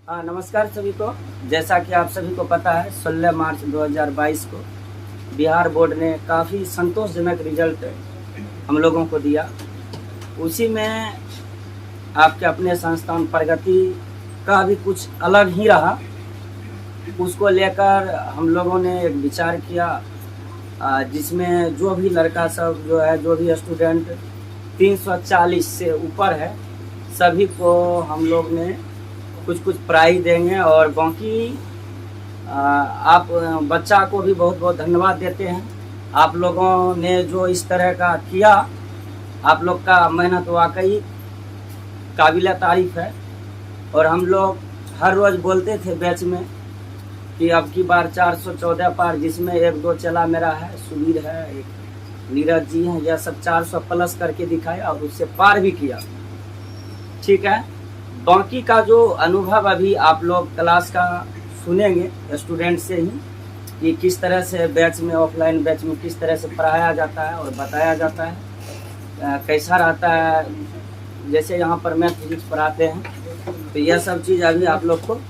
नमस्कार सभी को। जैसा कि आप सभी को पता है 16 मार्च 2022 को बिहार बोर्ड ने काफ़ी संतोषजनक रिजल्ट हम लोगों को दिया। उसी में आपके अपने संस्थान प्रगति का भी कुछ अलग ही रहा। उसको लेकर हम लोगों ने एक विचार किया, जिसमें जो भी लड़का सब जो है, जो भी स्टूडेंट 340 से ऊपर है, सभी को हम लोग ने कुछ प्राइज देंगे। और बाकी आप बच्चा को भी बहुत बहुत धन्यवाद देते हैं। आप लोगों ने जो इस तरह का किया, आप लोग का मेहनत वाकई काबिल तारीफ़ है। और हम लोग हर रोज़ बोलते थे बैच में कि अब की बार 414 पार, जिसमें 1-2 चला मेरा है, सुबीर है, एक नीरज जी हैं, यह सब 400 प्लस करके दिखाया और उससे पार भी किया। ठीक है, बाकी का जो अनुभव अभी आप लोग क्लास का सुनेंगे स्टूडेंट से ही, कि किस तरह से बैच में, ऑफलाइन बैच में किस तरह से पढ़ाया जाता है और बताया जाता है, कैसा रहता है। जैसे यहाँ पर मैथ फिजिक्स पढ़ाते हैं, तो यह सब चीज़ अभी आप लोग को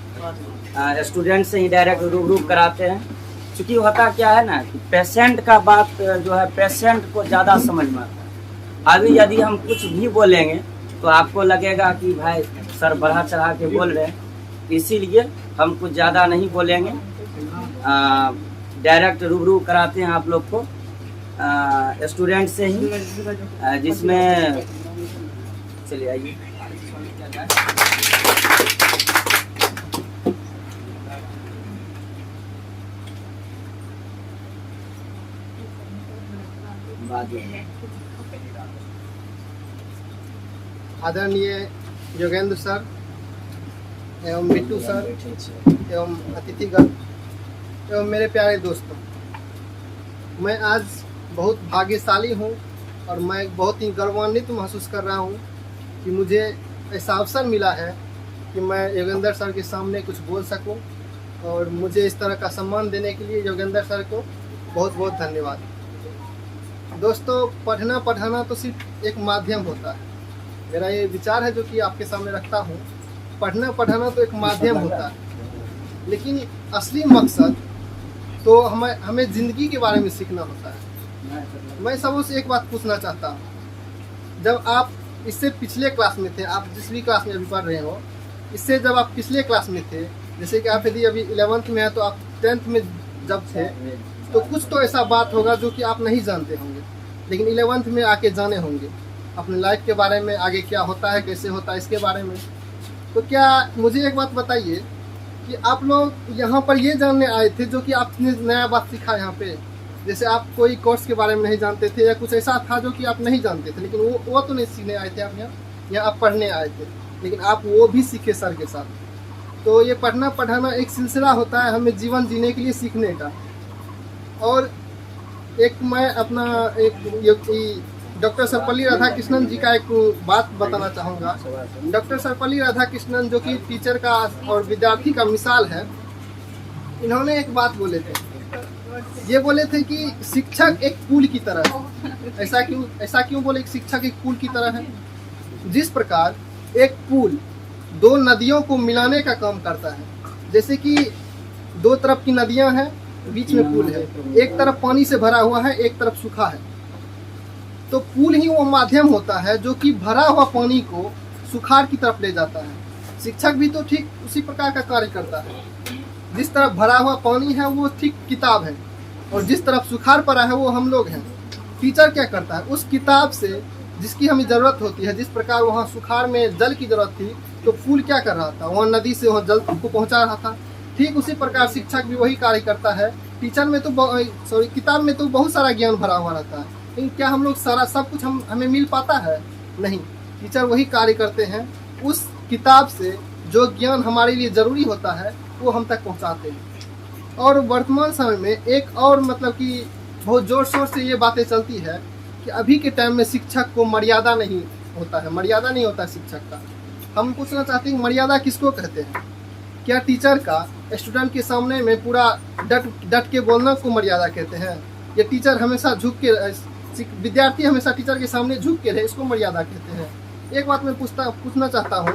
स्टूडेंट से ही डायरेक्ट रूबरू कराते हैं। क्योंकि होता क्या है ना कि पेशेंट का बात जो है, पेशेंट को ज़्यादा समझ में आता है। अभी यदि हम कुछ भी बोलेंगे तो आपको लगेगा कि भाई सर बढ़ा चढ़ा के बोल रहे हैं, इसीलिए हम कुछ ज़्यादा नहीं बोलेंगे, डायरेक्ट रूबरू कराते हैं आप लोग को स्टूडेंट से ही, जिसमें चलिए आइए। आदरणीय योगेंद्र सर एवं बिट्टू सर एवं अतिथिगण एवं मेरे प्यारे दोस्तों, मैं आज बहुत भाग्यशाली हूँ और मैं बहुत ही गौरवान्वित महसूस कर रहा हूँ कि मुझे ऐसा अवसर मिला है कि मैं योगेंद्र सर के सामने कुछ बोल सकूँ। और मुझे इस तरह का सम्मान देने के लिए योगेंद्र सर को बहुत बहुत धन्यवाद। दोस्तों, पढ़ना पढ़ाना तो सिर्फ एक माध्यम होता है। मेरा ये विचार है जो कि आपके सामने रखता हूँ। पढ़ना पढ़ाना तो एक माध्यम होता है, लेकिन असली मकसद तो हमें ज़िंदगी के बारे में सीखना होता है। मैं सबों से एक बात पूछना चाहता हूँ, जब आप इससे पिछले क्लास में थे, आप जिस भी क्लास में अभी पढ़ रहे हो, इससे जब आप पिछले क्लास में थे, जैसे कि आप यदि अभी 11th में है तो आप 10th में जब थे, तो कुछ तो ऐसा बात होगा जो कि आप नहीं जानते होंगे, लेकिन 11th में आके जाने होंगे अपने लाइफ के बारे में, आगे क्या होता है, कैसे होता है, इसके बारे में। तो क्या मुझे एक बात बताइए कि आप लोग यहाँ पर ये जानने आए थे जो कि आपने नया बात सीखा यहाँ पे? जैसे आप कोई कोर्स के बारे में नहीं जानते थे या कुछ ऐसा था जो कि आप नहीं जानते थे, लेकिन वो तो नहीं सीखने आए थे आप यहाँ आप पढ़ने आए थे, लेकिन आप वो भी सीखे सर के साथ। तो ये पढ़ना पढ़ाना एक सिलसिला होता है हमें जीवन जीने के लिए सीखने का। और एक मैं अपना एक डॉक्टर सर्वपल्ली राधाकृष्णन जी का एक बात बताना चाहूँगा। डॉक्टर सर्वपल्ली राधाकृष्णन जो कि टीचर का और विद्यार्थी का मिसाल है, इन्होंने एक बात बोले थे। ये बोले थे कि शिक्षक एक पुल की तरह है। ऐसा क्यों बोले कि शिक्षक एक पुल की तरह है? जिस प्रकार एक पुल दो नदियों को मिलाने का काम करता है। जैसे कि दो तरफ की नदियां हैं, बीच में पुल है, एक तरफ पानी से भरा हुआ है, एक तरफ सूखा है। तो पुल ही वो माध्यम होता है जो कि भरा हुआ पानी को सुखाड़ की तरफ ले जाता है। शिक्षक भी तो ठीक उसी प्रकार का कार्य करता है। जिस तरफ भरा हुआ पानी है वो ठीक किताब है, और जिस तरफ सुखाड़ पड़ा है वो हम लोग हैं। टीचर क्या करता है, उस किताब से जिसकी हमें ज़रूरत होती है, जिस प्रकार वहाँ सुखाड़ में जल की ज़रूरत थी, तो पुल क्या कर रहा था, वहाँ नदी से वहाँ जल को पहुँचा रहा था। ठीक उसी प्रकार शिक्षक भी वही कार्य करता है। टीचर में तो किताब में तो बहुत सारा ज्ञान भरा हुआ रहता है, लेकिन क्या हम लोग सारा सब कुछ हमें मिल पाता है? नहीं। टीचर वही कार्य करते हैं, उस किताब से जो ज्ञान हमारे लिए ज़रूरी होता है वो हम तक पहुंचाते हैं। और वर्तमान समय में एक और मतलब कि बहुत ज़ोर शोर से ये बातें चलती है कि अभी के टाइम में शिक्षक को मर्यादा नहीं होता है, मर्यादा नहीं होता शिक्षक का। हम पूछना चाहते हैं मर्यादा किसको कहते हैं? क्या टीचर का स्टूडेंट के सामने में पूरा डट के बोलना को मर्यादा कहते हैं? या टीचर हमेशा झुक के, विद्यार्थी हमेशा टीचर के सामने झुक के रहे, इसको मर्यादा कहते हैं? एक बात मैं पूछना चाहता हूँ,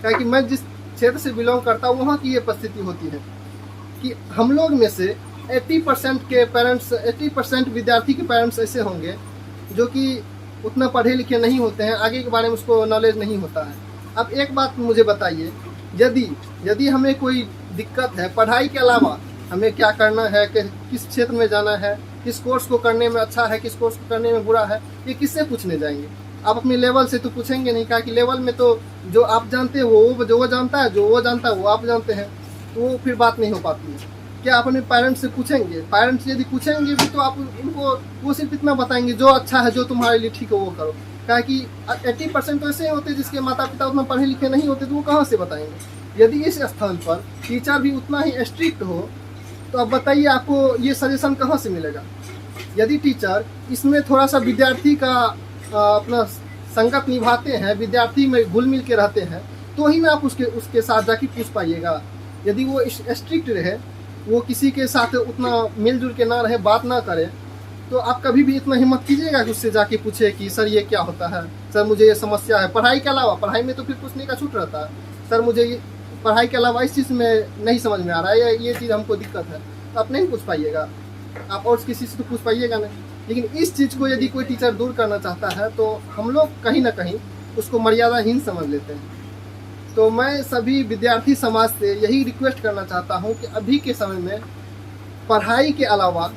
क्या कि मैं जिस क्षेत्र से बिलोंग करता हूँ वहाँ की ये परिस्थिति होती है कि हम लोग में से 80% के पेरेंट्स, 80% विद्यार्थी के पेरेंट्स ऐसे होंगे जो कि उतना पढ़े लिखे नहीं होते हैं, आगे के बारे में उसको नॉलेज नहीं होता है। अब एक बात मुझे बताइए, यदि हमें कोई दिक्कत है, पढ़ाई के अलावा हमें क्या करना है, किस क्षेत्र में जाना है, किस कोर्स को करने में अच्छा है, किस कोर्स को करने में बुरा है, ये किससे पूछने जाएंगे? आप अपने लेवल से तो पूछेंगे नहीं, कि लेवल में तो जो आप जानते हैं वो जानता है, जो वो जानता है वो आप जानते हैं, तो वो फिर बात नहीं हो पाती है। क्या आप अपने पेरेंट्स से पूछेंगे? पेरेंट्स यदि पूछेंगे भी तो आप उनको वो सिर्फ इतना बताएंगे जो अच्छा है, जो तुम्हारे लिए ठीक है वो करो। क्या कि 80% तो ऐसे होते हैं जिसके माता पिता उतना पढ़े लिखे नहीं होते, तो वो कहाँ से बताएंगे? यदि इस स्थान पर टीचर भी उतना ही स्ट्रिक्ट हो तो अब बताइए आपको ये सजेशन कहाँ से मिलेगा? यदि टीचर इसमें थोड़ा सा विद्यार्थी का अपना संगत निभाते हैं, विद्यार्थी में घुल मिल के रहते हैं, तो ही ना आप उसके साथ जाके पूछ पाइएगा। यदि वो स्ट्रिक्ट रहे, वो किसी के साथ उतना मिलजुल के ना रहे, बात ना करे, तो आप कभी भी इतना हिम्मत कीजिएगा कि उससे जाके पूछे कि सर ये क्या होता है, सर मुझे ये समस्या है। पढ़ाई के अलावा, पढ़ाई में तो फिर पूछने का छूट रहता है, सर मुझे ये पढ़ाई के अलावा इस चीज़ में नहीं समझ में आ रहा है, ये चीज़ हमको दिक्कत है, तो आप नहीं पूछ पाइएगा। आप और किसी से तो पूछ पाइएगा नहीं। लेकिन इस चीज़ को यदि कोई टीचर दूर करना चाहता है तो हम लोग कहीं ना कहीं उसको मर्यादाहीन समझ लेते हैं। तो मैं सभी विद्यार्थी समाज से यही रिक्वेस्ट करना चाहता हूं कि अभी के समय में पढ़ाई के अलावा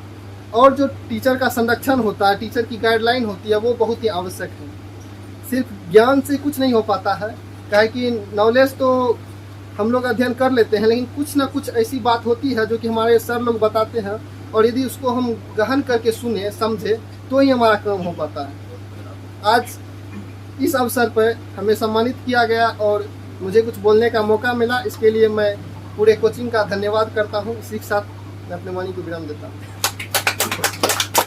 और जो टीचर का संरक्षण होता है, टीचर की गाइडलाइन होती है, वो बहुत ही आवश्यक है। सिर्फ ज्ञान से कुछ नहीं हो पाता है, काहे कि नॉलेज तो हम लोग अध्ययन कर लेते हैं, लेकिन कुछ ना कुछ ऐसी बात होती है जो कि हमारे सर लोग बताते हैं, और यदि उसको हम गहन करके सुने समझे तो ही हमारा काम हो पाता है। आज इस अवसर पर हमें सम्मानित किया गया और मुझे कुछ बोलने का मौका मिला, इसके लिए मैं पूरे कोचिंग का धन्यवाद करता हूँ। इसी के साथ मैं अपने वाणी को विराम देता हूँ।